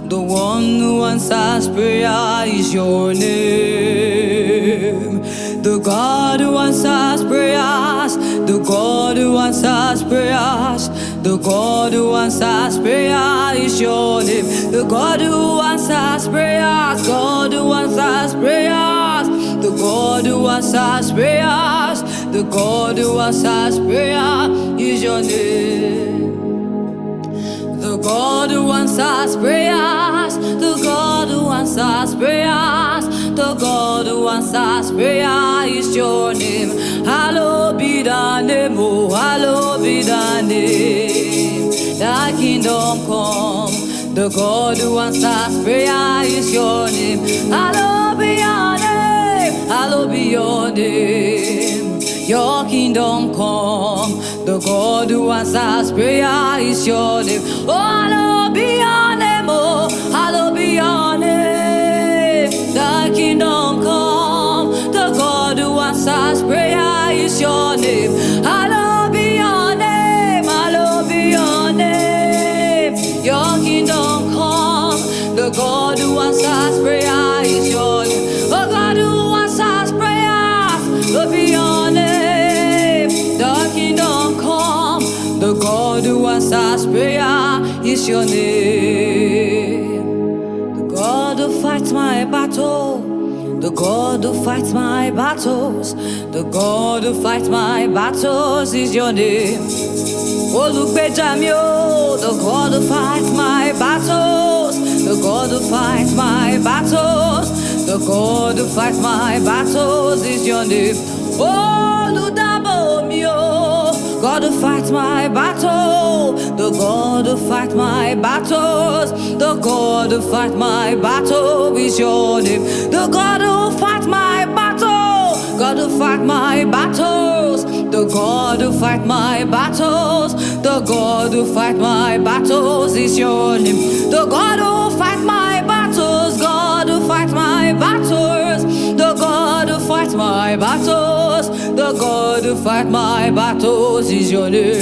The one who answers prayer is your name. The God who answers prayers, the God who answers prayers, the God who answers prayer is your name. The God who answers prayers, God who answers prayers, the God who answers prayers, the God who answers prayer is your name. The God who answers prayers, the God who answers prayers, the God who answers prayer is your name. Hallowed be thy name, oh, hallowed be thy name. Thy kingdom come. The God who answers prayer is your name. Hallowed be your name, hallowed be your name. Your kingdom come. The God who answers prayer is your name. Oh, hallowed be your name, oh, hallowed be your name. Thy kingdom come. The God who answers prayer is your name. Hallowed be your name, hallowed be your name. Your kingdom come. The God who answers prayer is your name. Oh, God who answers prayer, hallowed be your name. The God who answers prayer is your name. The God who fights my battle, the God who fights my battles, the God who fights my battles is your name. Olùgbèjà-mi-o, the God who fights my battles, the God who fights my battles, the God who fights my battles is your name. Olùdáàbò-mi-o, God who fights my battle, the God who fights my battles, the God who fights my battle is your name. The God who fights my battle, God who fights my battles, the God who fights my battles, the God who fights my battles is your name. The God who fights my battles, God who fights my battles, the God who fights my battles, the God who fights my battles is your name.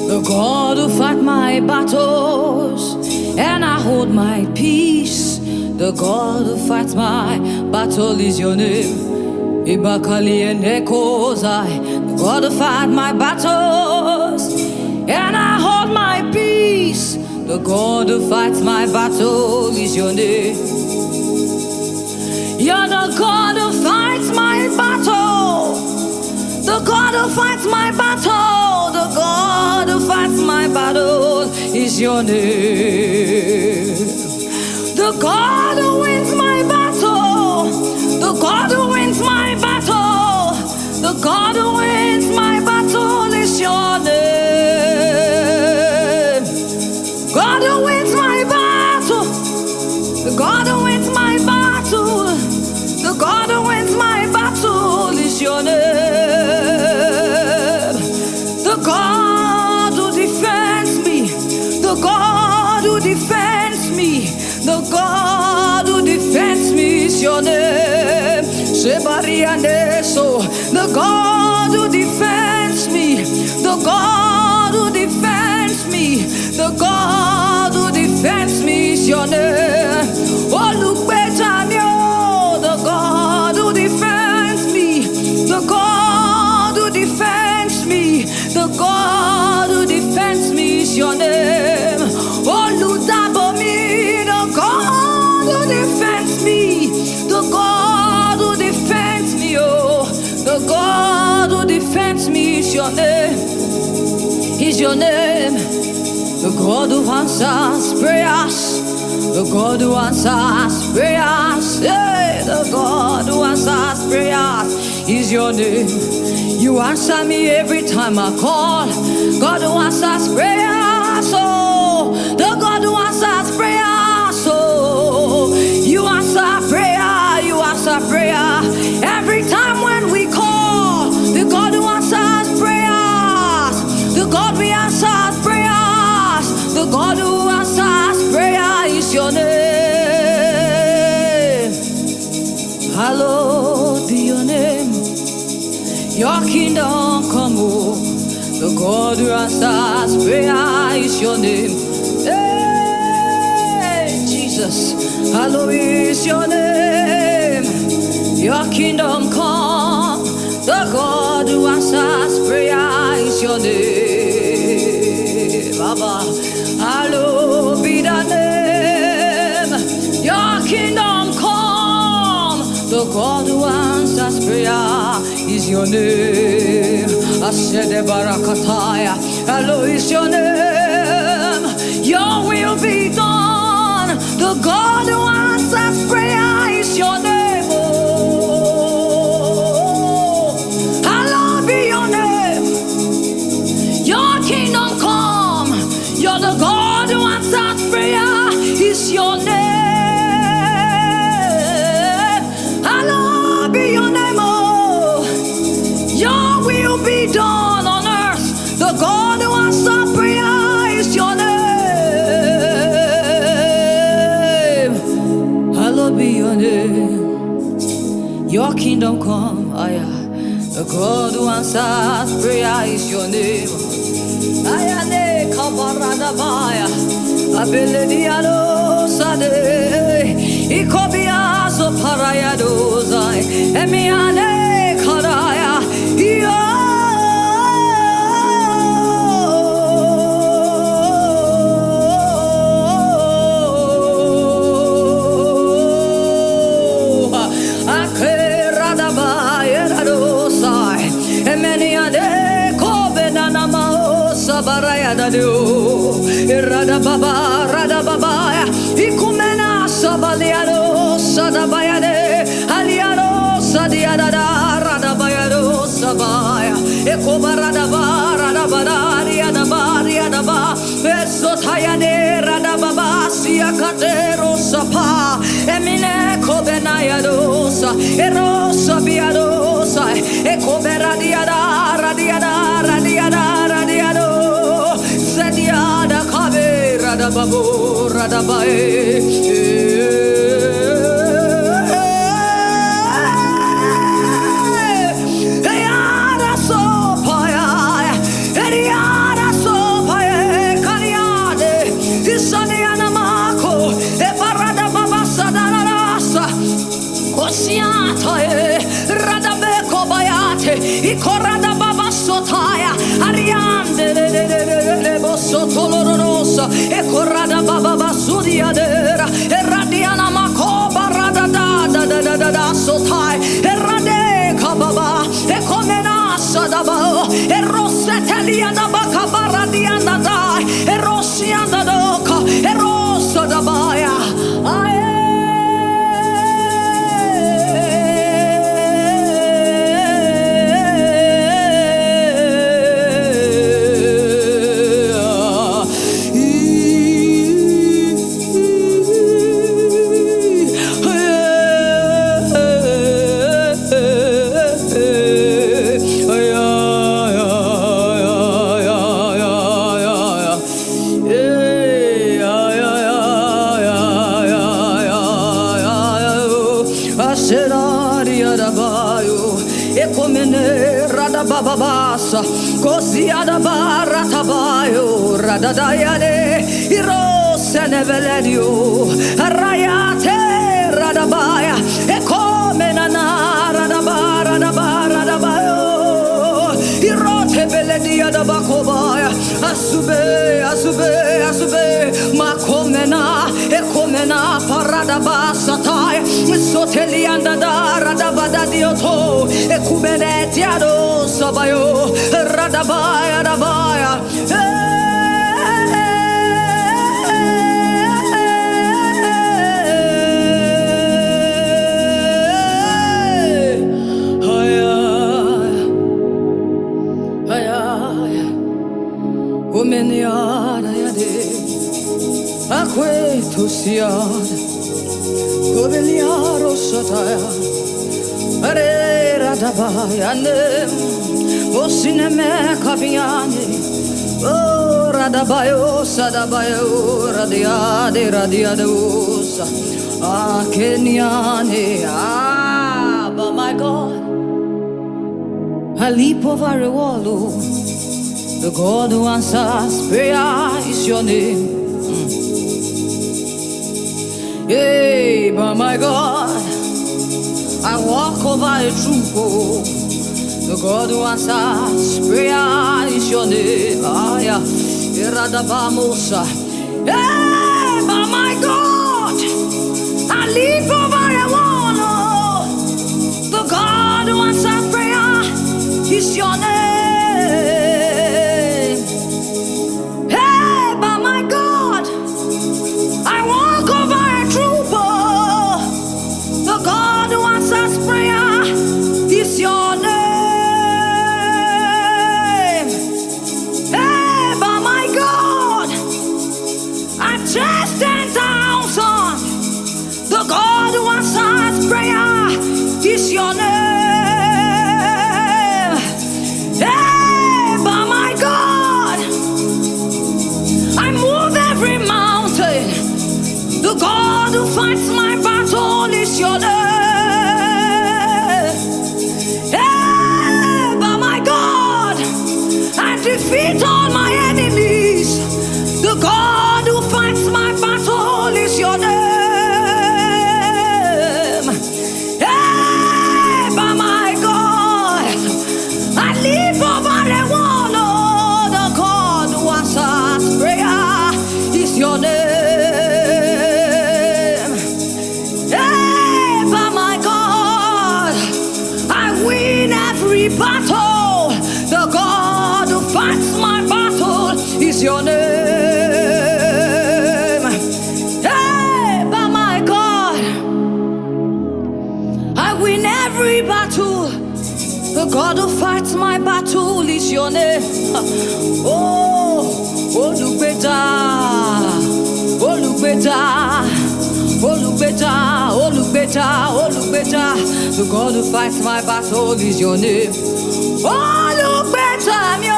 The God who fights my battles, and I hold my peace. The God who fights my battle is your name. Ibakali and Ekozai, the God who fights my battles, and I hold my peace. The God who fights my battle is your name. You're the God who fights my battle. The God who fights my battle. The God who fights my battle is your name. The God who wins my battle. The God who wins my battle. The God who wins my battle is your name. God who wins my battle. The God who wins my battle. The God who wins my battle is your name. The God who defends me. The God who defends me. The God who defends me is your name. Sebarianeso. The God who defends me. The God who defends me. The God who defends me is your name. Olùgbèjà-mi-o, the God who defends me. The God who defends me. The God who defends me is your name. Olùdáàbò-mi, the God who defends me. The God who defends me, oh, the God who defends me is your name. Is your name. The God who answers prayers. The God who answers prayers. Hey, the God who answers prayers is your name. You answer me every time I call. God who answers prayers. Oh, the God who answers prayers. Oh, Your kingdom come, oh. The God who answers prayer is your name. Hey, Jesus, hallowed is your name. Your kingdom come. The God who answers prayer is your name. Baba, hallowed be the name. Your kingdom come. The God who answers prayer is your name. Asede barakataya, hallowed is your name. Your will be done. The God who answers prayer is your name. Oh, hallowed be your name. Your kingdom come. You're the God who answers prayer is your name. Hallowed be your name. Oh, your will be done on earth. The God who answers prayer is your name. Hallowed be your name. Your kingdom come. The God who answers prayer is your name. Ayane kabarada baya. Abelediano sade. Ikobia so parayado zai. Emiane karaya. Rada baba, ikumena sabaliano sadabayade, aliano sadiada rada bayado sabaya, ekobarada rada badaria da baria da ba, esotayane rada baba siakatero sapa, emine kobenayadosa, erosa biadosa, ekoberadia radiada radiado. Sediada kabe rada babu rada bae. Eyada sopaya, eyada sopaya, kaniade. Isaniana mako, eparada baba sadarasa. Osiata rada beko bayate, ikorada baba sotaya, ariande. Sotolorosa e corrada baba basudia dera e radiana macoba rada da sotai e rade kababa e comenasa da ba e rossetelia da bacabara diana dai e rossianda doca e rossa da baia. Babasa, Cosiada Baratabayo, Radadayane, Irose Neveledio, Rayate, Radabaya, Ecomenana, Radabarabayo, Irote Beledia da Bacobaya, Asube, Macomena, Ecomena, Paradabasataya, Sotelianda da Radabadadioto, Ecubenetiado. Sabayo, radabaya, Omeniada yade, aqueto siada, Coveliaro sataya, Are radabaya nem. Osineme kaviane, oh radabayo sadabayo radiadosa, Kenyane, but my God, I leap over a wall, oh. The God who answers prayer is your name. Hey, but my God, I walk over a troop, oh. The God who answers prayer is your name. Ah, yeah. Hey, but my God, I leap over a wall, oh. The God who answers prayer is your name. Hey, but my God, I walk over a troop, oh. The God who answers prayer is your name. Hey, but my God, I chased 10,000. The God who answers prayer is your name. Hey, but my God, I move every mountain. The God who fights my battle is your name. Hey, but my God, I defeat all my enemies. The God who fights my battle is your name. Hey, but my God, I leap over the wall. Oh, the God who answers prayer is your name. Hey, but my God, I win every battle. The God who fights my battle is your name. Hey, but my God, I win every battle. The God who fights my battle is your name. Oh, oh, look better. Oh, look better. Oh, look better. Oh, look better. Oh, look better. The God who fights my battle is your name. Oh, look better, me.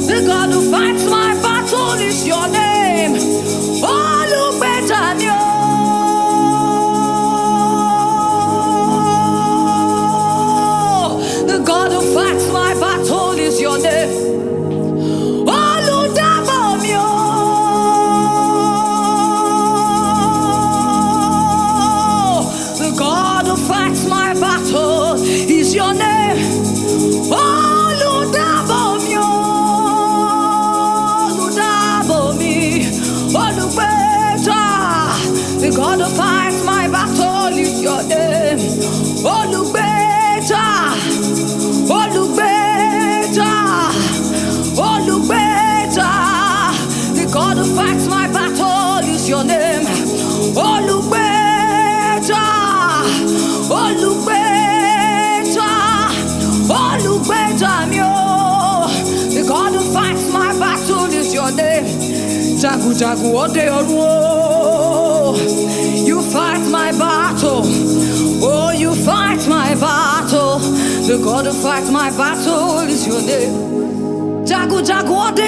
The God who fights my battle is your name. Oh, look better, me. The God who fights my battle is your name. Oh, look down, me. The God who fights my battle is your name. Oh, look down, me. The God who fights my battle is your name. Oh, look better. Oh, look better. Oh, look better. The God who fights my battle is your name. Oh, look better. Oh, look better. Oh, look better, me. The God who fights my battle is your name. Jagu jagu ode oruo. You fight my battle. Oh, you fight my battle. The God who fights my battle is your name. Jagu jagu ode